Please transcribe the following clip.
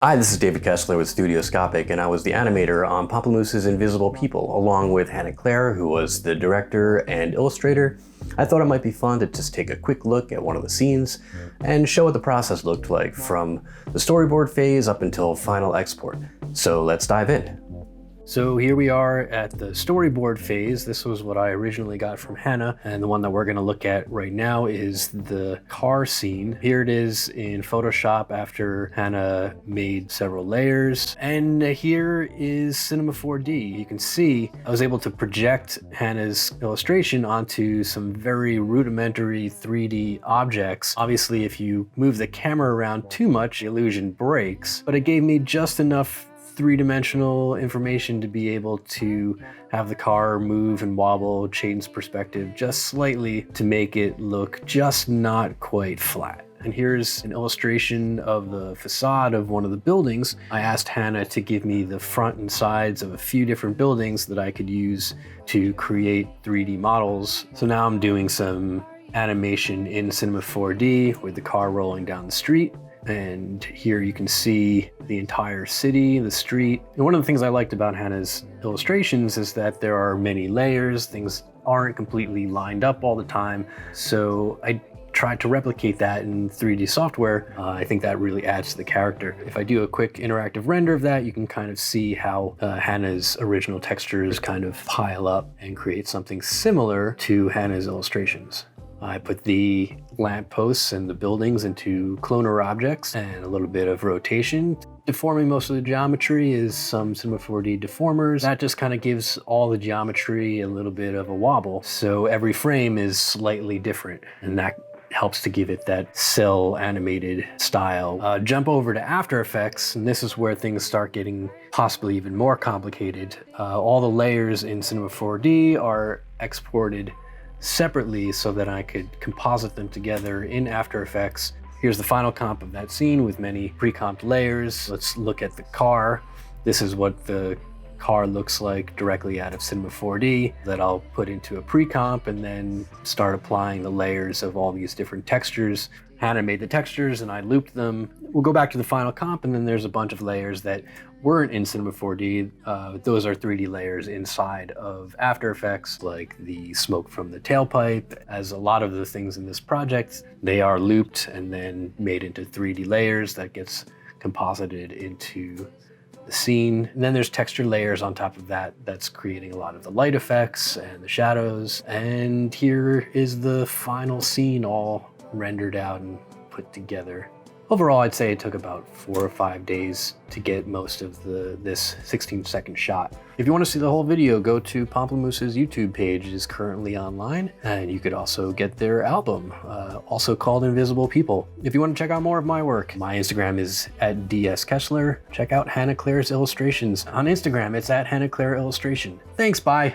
Hi, this is David Kessler with Studioscopic, and I was the animator on Pomplamoose Invisible People, along with Hannah Clair, who was the director and illustrator. I thought it might be fun to just take a quick look at one of the scenes and show what the process looked like from the storyboard phase up until final export. So let's dive in. So here we are at the storyboard phase. This was what I originally got from Hannah, and the one that we're going to look at right now is the car scene. Here it is in Photoshop after Hannah made several layers, and here is Cinema4D. You can see I was able to project Hannah's illustration onto some very rudimentary 3D objects. Obviously, if you move the camera around too much, the illusion breaks, but it gave me just enough three-dimensional information to be able to have the car move and wobble, change perspective just slightly to make it look just not quite flat. And here's an illustration of the facade of one of the buildings. I asked Hannah to give me the front and sides of a few different buildings that I could use to create 3D models. So now I'm doing some animation in Cinema 4D with the car rolling down the street. And here you can see the entire city, the street. And one of the things I liked about Hannah's illustrations is that there are many layers. Things aren't completely lined up all the time. So I tried to replicate that in 3D software. I think that really adds to the character. If I do a quick interactive render of that, you can kind of see how Hannah's original textures kind of pile up and create something similar to Hannah's illustrations. I put the lampposts and the buildings into cloner objects and a little bit of rotation. Deforming most of the geometry is some Cinema 4D deformers. That just kind of gives all the geometry a little bit of a wobble. So every frame is slightly different, and that helps to give it that cell animated style. Jump over to After Effects, and this is where things start getting possibly even more complicated. All the layers in Cinema 4D are exported separately so that I could composite them together in After Effects. Here's the final comp of that scene with many pre-comped layers. Let's look at the car. This is what the car looks like directly out of Cinema 4D that I'll put into a pre-comp and then start applying the layers of all these different textures. Hannah made the textures and I looped them. We'll go back to the final comp, and then there's a bunch of layers that weren't in Cinema 4D. Those are 3D layers inside of After Effects, like the smoke from the tailpipe. As a lot of the things in this project, they are looped and then made into 3D layers that gets composited into the scene. And then there's texture layers on top of that that's creating a lot of the light effects and the shadows. And here is the final scene all rendered out and put together. Overall, I'd say it took about 4 or 5 days to get most of this 16-second shot. If you want to see the whole video, go to Pomplamoose's YouTube page. It is currently online, and you could also get their album, also called Invisible People. If you want to check out more of my work, my Instagram is @DSKessler. Check out Hannah Clair's illustrations. On Instagram, it's @Hannah Clair Illustration. Thanks, bye.